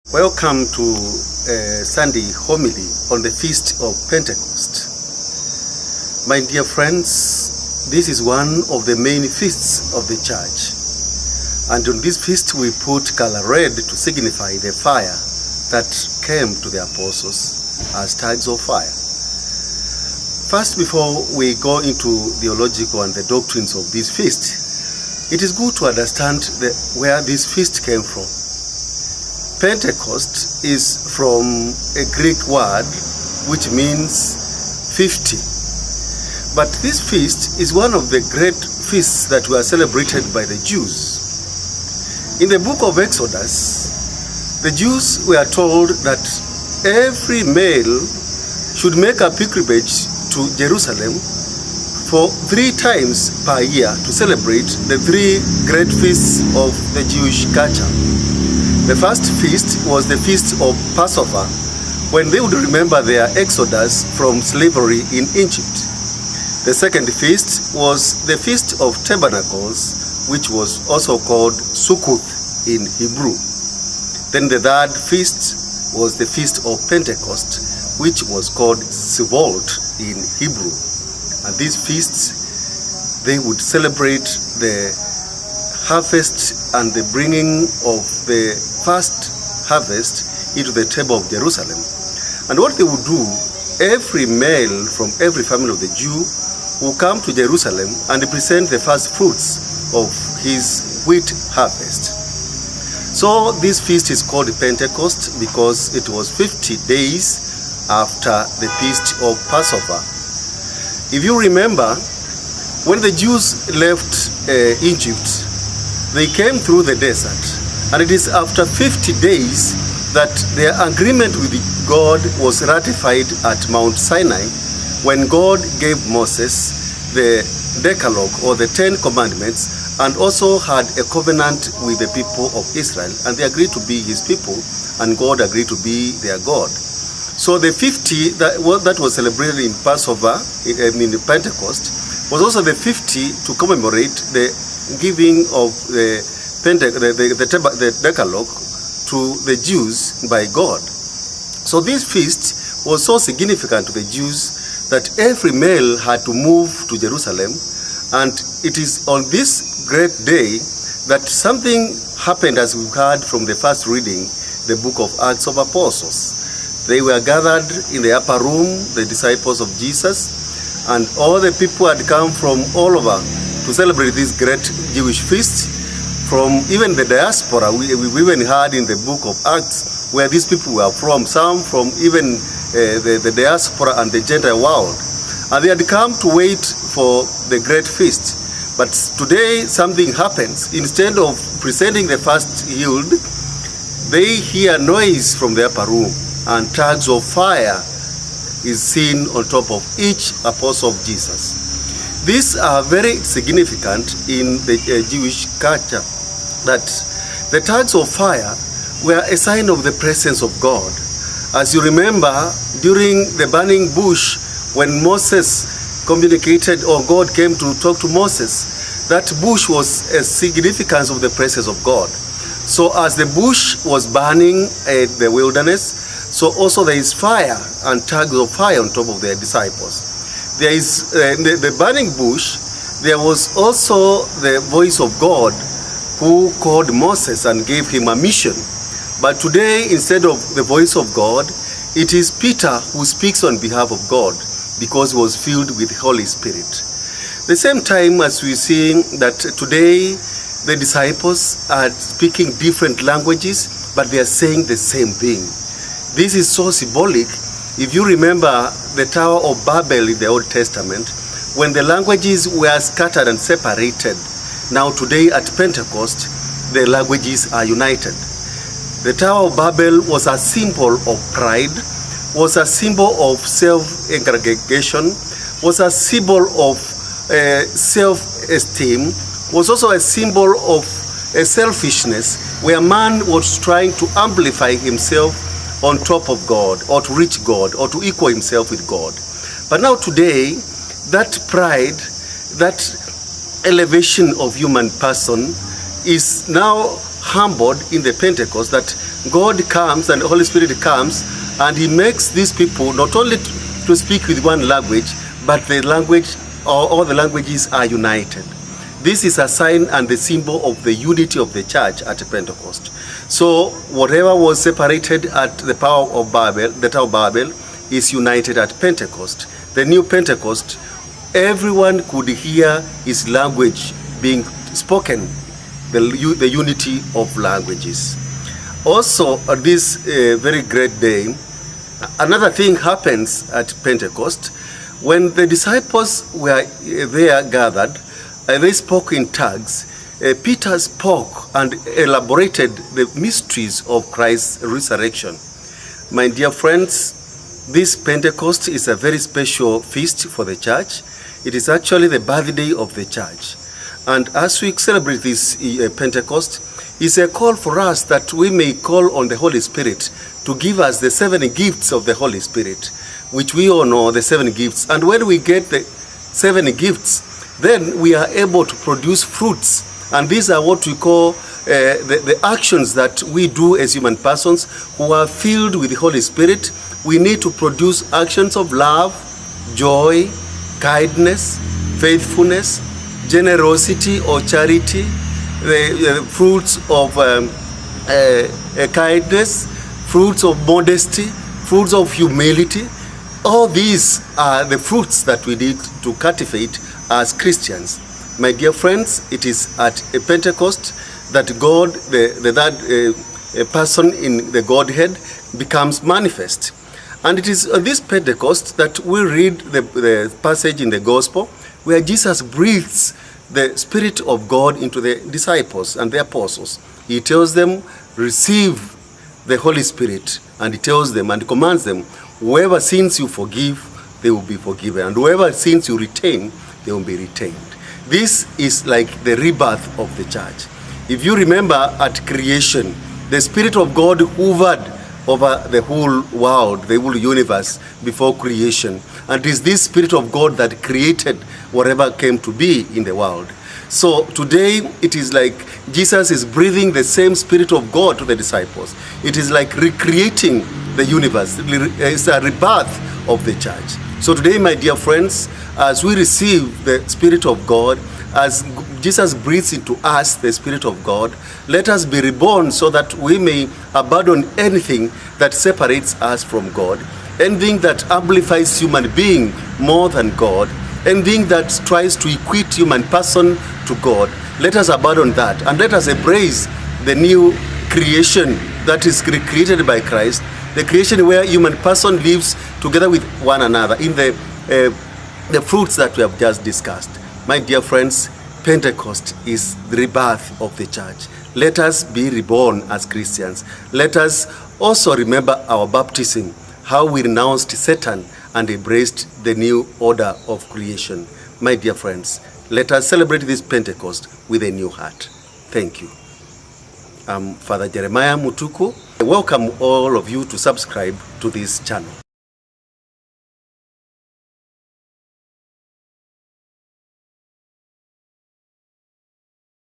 Welcome to Sunday homily on the Feast of Pentecost. My dear friends, this is one of the main feasts of the church. And on this feast we put color red to signify the fire that came to the apostles as tags of fire. First, before we go into the theological and the doctrines of this feast, it is good to understand where this feast came from. Pentecost is from a Greek word which means 50. But this feast is one of the great feasts that were celebrated by the Jews. In the book of Exodus, the Jews were told that every male should make a pilgrimage to Jerusalem for 3 times per year to celebrate the 3 great feasts of the Jewish culture. The first feast was the feast of Passover, when they would remember their exodus from slavery in Egypt. The second feast was the Feast of Tabernacles, which was also called Sukkot in Hebrew. Then the third feast was the Feast of Pentecost, which was called Shavuot in Hebrew. And these feasts, they would celebrate the harvest and the bringing of the first harvest into the table of Jerusalem. And what they would do, every male from every family of the Jew will come to Jerusalem and present the first fruits of his wheat harvest. So this feast is called Pentecost because it was 50 days after the feast of Passover. If you remember, when the Jews left Egypt, they came through the desert, and it is after 50 days that their agreement with God was ratified at Mount Sinai, when God gave Moses the Decalogue, or the 10 Commandments, and also had a covenant with the people of Israel, and they agreed to be his people, and God agreed to be their God. So the 50 that was celebrated in Passover, in Pentecost, was also the 50 to commemorate the giving of the Decalogue to the Jews by God. So this feast was so significant to the Jews that every male had to move to Jerusalem, and it is on this great day that something happened, as we heard from the first reading, the book of Acts of Apostles. They were gathered in the upper room, the disciples of Jesus, and all the people had come from all over to celebrate this great Jewish feast. From even the diaspora, we even heard in the book of Acts where these people were from, some from even the diaspora and the Gentile world. And they had come to wait for the great feast. But today something happens. Instead of presenting the first yield, they hear noise from the upper room, and tags of fire is seen on top of each apostle of Jesus. These are very significant in the Jewish culture, that the tags of fire were a sign of the presence of God. As you remember, during the burning bush, when Moses communicated, or God came to talk to Moses, that bush was a significance of the presence of God. So as the bush was burning in the wilderness, so also there is fire and tags of fire on top of their disciples. There is the burning bush. There was also the voice of God who called Moses and gave him a mission. But today, instead of the voice of God, it is Peter who speaks on behalf of God, because he was filled with the Holy Spirit. The same time as we see that today the disciples are speaking different languages, but they are saying the same thing. This is so symbolic. If you remember the Tower of Babel in the Old Testament, when the languages were scattered and separated, now today at Pentecost, the languages are united. The Tower of Babel was a symbol of pride, was a symbol of self-aggregation, was a symbol of self-esteem, was also a symbol of selfishness, where man was trying to amplify himself on top of God, or to reach God, or to equal himself with God. But now today, that pride, that elevation of human person is now humbled in the Pentecost, that God comes and the Holy Spirit comes and he makes these people not only to speak with one language, but the language, or all the languages are united. This is a sign and the symbol of the unity of the church at Pentecost. So whatever was separated at the Tower of Babel is united at Pentecost. The new Pentecost, everyone could hear his language being spoken, the unity of languages. Also, on this very great day, another thing happens at Pentecost. When the disciples were there gathered, they spoke in tongues. Peter spoke and elaborated the mysteries of Christ's resurrection. My dear friends, this Pentecost is a very special feast for the church. It is actually the birthday of the church. And as we celebrate this Pentecost, it's a call for us that we may call on the Holy Spirit to give us the 7 gifts of the Holy Spirit, which we all know, the 7 gifts. And when we get the 7 gifts, then we are able to produce fruits. And these are what we call the actions that we do as human persons who are filled with the Holy Spirit. We need to produce actions of love, joy, kindness, faithfulness, generosity or charity, the fruits of kindness, fruits of modesty, fruits of humility. All these are the fruits that we need to cultivate as Christians. My dear friends, it is at a Pentecost that God, the third person in the Godhead, becomes manifest. And it is on this Pentecost that we read the passage in the Gospel where Jesus breathes the Spirit of God into the disciples and the apostles. He tells them, receive the Holy Spirit, and he tells them and commands them, whoever sins you forgive, they will be forgiven, and whoever sins you retain, they will be retained. This is like the rebirth of the church. If you remember at creation, the Spirit of God hovered over the whole world, the whole universe before creation. And it is this Spirit of God that created whatever came to be in the world. So today it is like Jesus is breathing the same Spirit of God to the disciples. It is like recreating the universe. It's a rebirth of the church. So today, my dear friends, as we receive the Spirit of God, as Jesus breathes into us the Spirit of God, let us be reborn so that we may abandon anything that separates us from God, anything that amplifies human being more than God, anything that tries to equate human person to God. Let us abandon that and let us embrace the new creation that is created by Christ, the creation where human person lives together with one another in the fruits that we have just discussed. My dear friends, Pentecost is the rebirth of the church. Let us be reborn as Christians. Let us also remember our baptism, how we renounced Satan and embraced the new order of creation. My dear friends, let us celebrate this Pentecost with a new heart. Thank you. I'm Father Jeremiah Mutuku. I welcome all of you to subscribe to this channel.